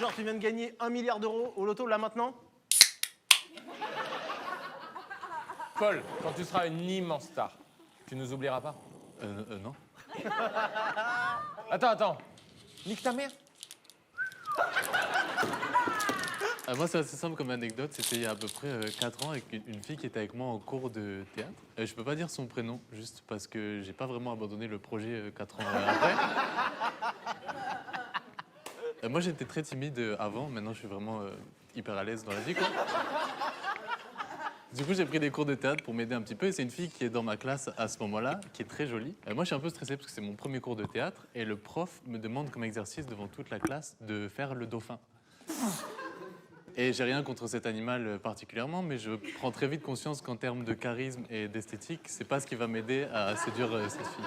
genre tu viens de gagner 1 milliard d'euros au loto là maintenant? Paul, quand tu seras une immense star, tu nous oublieras pas? Non. Attends. Nique ta mère. Moi, c'est assez simple comme anecdote. C'était il y a à peu près 4 ans avec une fille qui était avec moi en cours de théâtre. Je peux pas dire son prénom, juste parce que j'ai pas vraiment abandonné le projet 4 ans après. Moi, j'étais très timide avant. Maintenant, je suis vraiment hyper à l'aise dans la vie, quoi. Du coup, j'ai pris des cours de théâtre pour m'aider un petit peu. Et c'est une fille qui est dans ma classe à ce moment-là, qui est très jolie. Moi, je suis un peu stressé parce que c'est mon premier cours de théâtre. Et le prof me demande comme exercice devant toute la classe de faire le dauphin. Et j'ai rien contre cet animal particulièrement, mais je prends très vite conscience qu'en termes de charisme et d'esthétique, c'est pas ce qui va m'aider à séduire cette fille.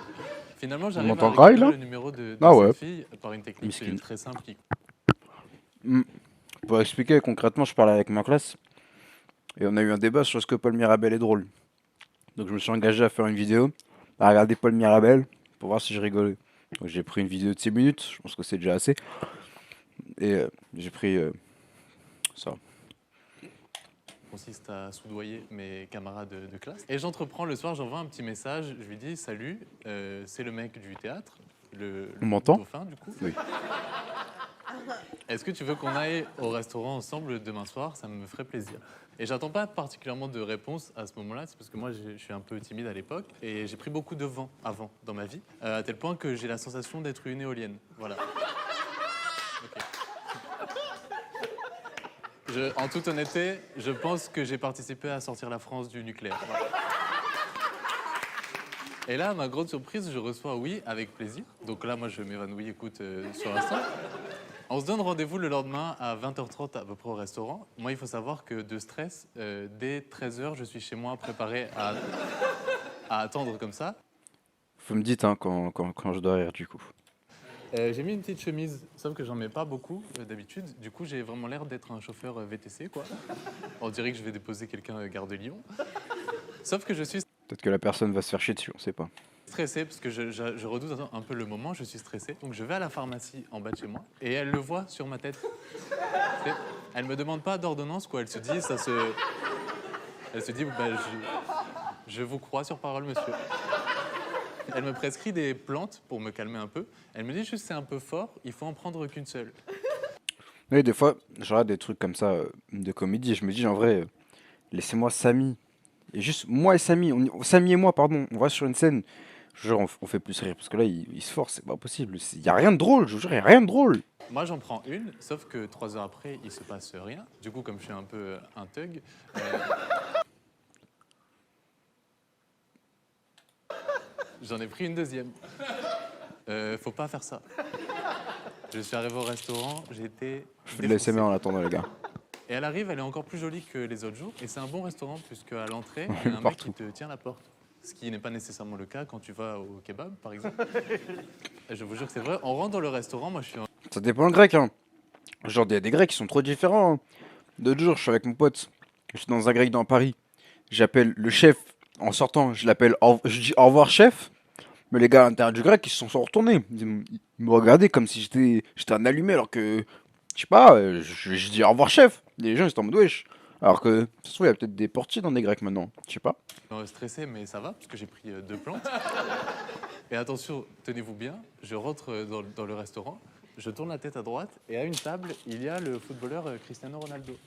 Finalement, j'arrive à récupérer le numéro de cette fille par une technique très simple qui... Pour expliquer concrètement, je parlais avec ma classe et on a eu un débat sur est-ce que Paul Mirabel est drôle. Donc je me suis engagé à faire une vidéo, à regarder Paul Mirabel pour voir si je rigolais. Donc j'ai pris une vidéo de 6 minutes, je pense que c'est déjà assez. Et j'ai pris ça. Consiste à soudoyer mes camarades de classe. Et j'entreprends le soir, j'envoie un petit message, je lui dis « Salut, c'est le mec du théâtre, le dauphin du coup. Oui. Est-ce que tu veux qu'on aille au restaurant ensemble demain soir? Ça me ferait plaisir. » Et j'attends pas particulièrement de réponse à ce moment-là, c'est parce que moi je suis un peu timide à l'époque et j'ai pris beaucoup de vent avant dans ma vie, à tel point que j'ai la sensation d'être une éolienne. Voilà. Okay. En toute honnêteté, je pense que j'ai participé à sortir la France du nucléaire. Voilà. Et là, à ma grande surprise, je reçois oui, avec plaisir. Donc là, moi, je m'évanouis, écoute, sur l'instant. On se donne rendez-vous le lendemain à 20h30 à peu près au restaurant. Moi, il faut savoir que de stress, dès 13h, je suis chez moi préparé à attendre comme ça. Vous me dites hein, quand je dois rire du coup. J'ai mis une petite chemise, sauf que j'en mets pas beaucoup d'habitude. Du coup, j'ai vraiment l'air d'être un chauffeur VTC, quoi. On dirait que je vais déposer quelqu'un gare de Lyon. Sauf que je suis... Peut-être que la personne va se faire chier dessus, on sait pas. Stressé, parce que je redoute un peu le moment, je suis stressé. Donc je vais à la pharmacie en bas de chez moi, et elle le voit sur ma tête. Elle me demande pas d'ordonnance, quoi. Elle se dit, bah, je vous crois sur parole, monsieur. Elle me prescrit des plantes pour me calmer un peu. Elle me dit juste c'est un peu fort, il faut en prendre qu'une seule. Oui, des fois, je regarde des trucs comme ça de comédie et je me dis en vrai, laissez-moi Samy. Et juste moi et Samy, Samy et moi, pardon, on va sur une scène. Genre, on fait plus rire parce que là, il se force, c'est pas possible. Il y a rien de drôle, je vous jure, il y a rien de drôle. Moi, j'en prends une, sauf que 3 heures après, il se passe rien. Du coup, comme je suis un peu un thug. J'en ai pris une deuxième. Faut pas faire ça. Je suis arrivé au restaurant, j'ai été... Je fais de l'ASMR en attendant, les gars. Et elle arrive, elle est encore plus jolie que les autres jours. Et c'est un bon restaurant, puisque à l'entrée, il y a un mec qui te tient la porte. Ce qui n'est pas nécessairement le cas quand tu vas au kebab, par exemple. Et je vous jure que c'est vrai. On rentre dans le restaurant, moi je suis... Ça dépend le grec, hein. Genre, il y a des grecs qui sont trop différents. Hein. L'autre jour, je suis avec mon pote. Je suis dans un grec dans Paris. J'appelle le chef. En sortant, je dis au revoir, chef. Mais les gars à l'intérieur du grec, ils se sont retournés. Ils me regardaient comme si j'étais un allumé, alors que, je sais pas, je dis au revoir, chef. Les gens, ils étaient en mode wesh. Alors que, de toute façon, il y a peut-être des portiers dans des grecs maintenant. Je sais pas. stressé, mais ça va, parce que j'ai pris 2 plantes. Et attention, tenez-vous bien, je rentre dans le restaurant, je tourne la tête à droite, et à une table, il y a le footballeur Cristiano Ronaldo.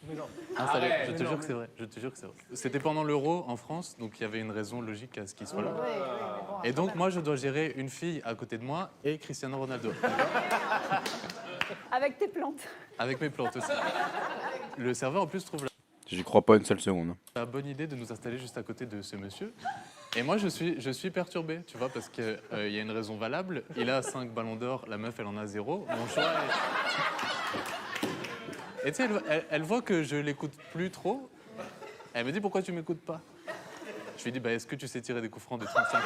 Installé. Je te jure que c'est vrai. Je te jure que c'est vrai. C'était pendant l'Euro en France, donc il y avait une raison logique à ce qu'il soit là. Et donc moi, je dois gérer une fille à côté de moi et Cristiano Ronaldo. Avec tes plantes. Avec mes plantes aussi. Le serveur en plus trouve J'y crois pas une seule seconde. la bonne idée de nous installer juste à côté de ce monsieur. Et moi, je suis perturbé, tu vois, parce qu'il y a une raison valable. Il a 5 ballons d'or, la meuf, elle en a 0. Mon choix est... Et tu sais, elle voit que je l'écoute plus trop. Elle me dit, pourquoi tu m'écoutes pas? Je lui dis, bah, est-ce que tu sais tirer des coups francs de 35 ans?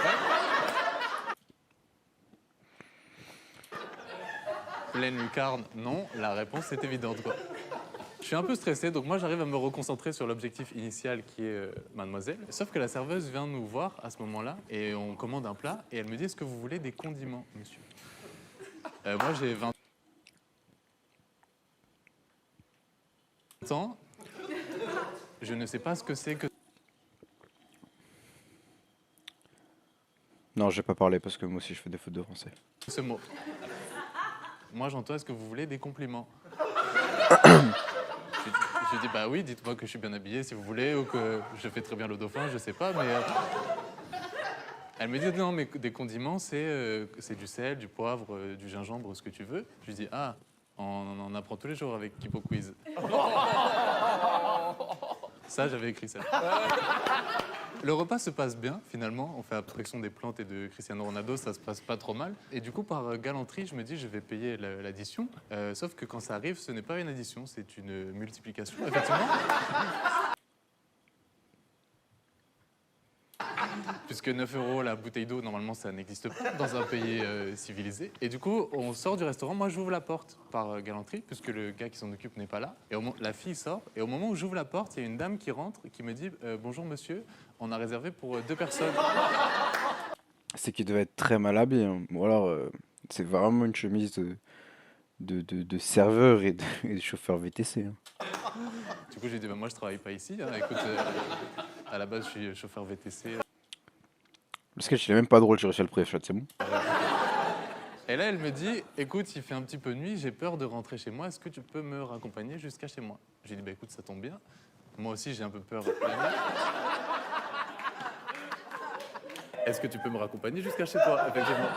Pleine lucarne, non. La réponse est évidente, quoi. Je suis un peu stressé, donc moi j'arrive à me reconcentrer sur l'objectif initial qui est mademoiselle. Sauf que la serveuse vient nous voir à ce moment-là et on commande un plat et elle me dit est-ce que vous voulez des condiments, monsieur? Moi j'ai 20... temps, je ne sais pas ce que c'est que Non, je vais pas parler parce que moi aussi je fais des fautes de français. ce mot. Moi, j'entends, est-ce que vous voulez des compliments? Je dis, bah oui, dites-moi que je suis bien habillé si vous voulez, ou que je fais très bien le dauphin, je sais pas, mais... Elle me dit, non, mais des condiments, c'est du sel, du poivre, du gingembre, ce que tu veux. Je lui dis, ah, on en apprend tous les jours avec Kipo Quiz. Ça, j'avais écrit ça. Le repas se passe bien, finalement. On fait abstraction des plantes et de Cristiano Ronaldo, ça se passe pas trop mal. Et du coup, par galanterie, je me dis, je vais payer l'addition. Sauf que quand ça arrive, ce n'est pas une addition, c'est une multiplication, effectivement. Puisque 9 € la bouteille d'eau, normalement, ça n'existe pas dans un pays civilisé. Et du coup, on sort du restaurant. Moi, j'ouvre la porte par galanterie, puisque le gars qui s'en occupe n'est pas là. Et la fille sort. Et au moment où j'ouvre la porte, il y a une dame qui rentre qui me dit bonjour, monsieur, on a réservé pour 2 personnes. C'est qu'il devait être très mal habillé. Hein. Ou alors, c'est vraiment une chemise de serveur et de chauffeur VTC. Hein. Du coup, j'ai dit moi, je travaille pas ici. Hein. Écoute, à la base, je suis chauffeur VTC. Le sketch, il est même pas drôle, j'ai réussi à le pré-shot, c'est bon. Et là, elle me dit, écoute, il fait un petit peu nuit, j'ai peur de rentrer chez moi, est-ce que tu peux me raccompagner jusqu'à chez moi? J'ai dit, bah écoute, ça tombe bien. Moi aussi, j'ai un peu peur la nuit. Est-ce que tu peux me raccompagner jusqu'à chez toi? Effectivement.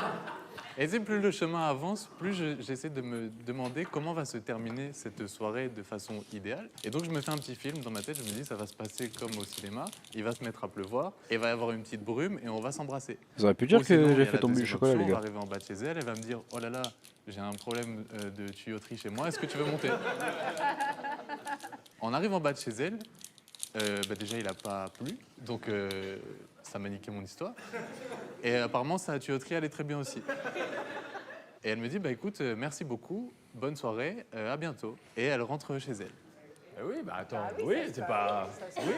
Et c'est plus le chemin avance, plus j'essaie de me demander comment va se terminer cette soirée de façon idéale. Et donc je me fais un petit film dans ma tête, je me dis ça va se passer comme au cinéma, il va se mettre à pleuvoir, et il va y avoir une petite brume et on va s'embrasser. Vous auriez pu dire Ou sinon, que il y j'ai a fait la tomber du deuxième chocolat, option, les on va gars. arriver en bas de chez elle, elle va me dire oh là là, j'ai un problème de tuyauterie chez moi, est-ce que tu veux monter? On arrive en bas de chez elle, déjà il n'a pas plu, donc ça m'a niqué mon histoire. Et apparemment sa tuyauterie allait très bien aussi. Et elle me dit, bah écoute, merci beaucoup, bonne soirée, à bientôt. Et elle rentre chez elle. Oui, bah attends, oui, c'est pas... Oui.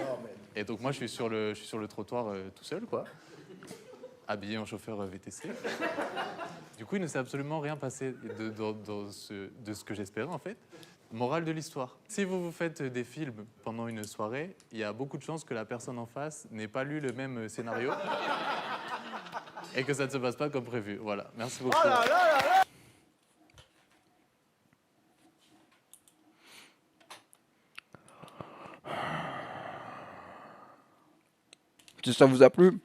Et donc moi, je suis sur le trottoir tout seul, quoi, habillé en chauffeur VTC. Du coup, il ne s'est absolument rien passé de ce que j'espérais, en fait. Morale de l'histoire. Si vous vous faites des films pendant une soirée, il y a beaucoup de chances que la personne en face n'ait pas lu le même scénario et que ça ne se passe pas comme prévu. Voilà, merci beaucoup. Oh là là là là. Si ça vous a plu,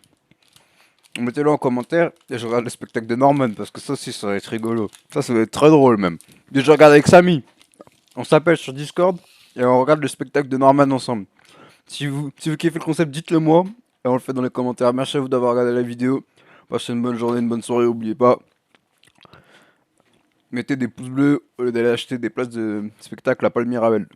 mettez-le en commentaire et je regarde le spectacle de Norman parce que ça aussi ça va être rigolo. Ça va être très drôle même. Je regarde avec Samy. On s'appelle sur Discord et on regarde le spectacle de Norman ensemble. Si vous kiffez le concept, dites-le moi et on le fait dans les commentaires. Merci à vous d'avoir regardé la vidéo. Passez une bonne journée, une bonne soirée, n'oubliez pas. Mettez des pouces bleus au lieu d'aller acheter des places de spectacle à Paul Mirabel.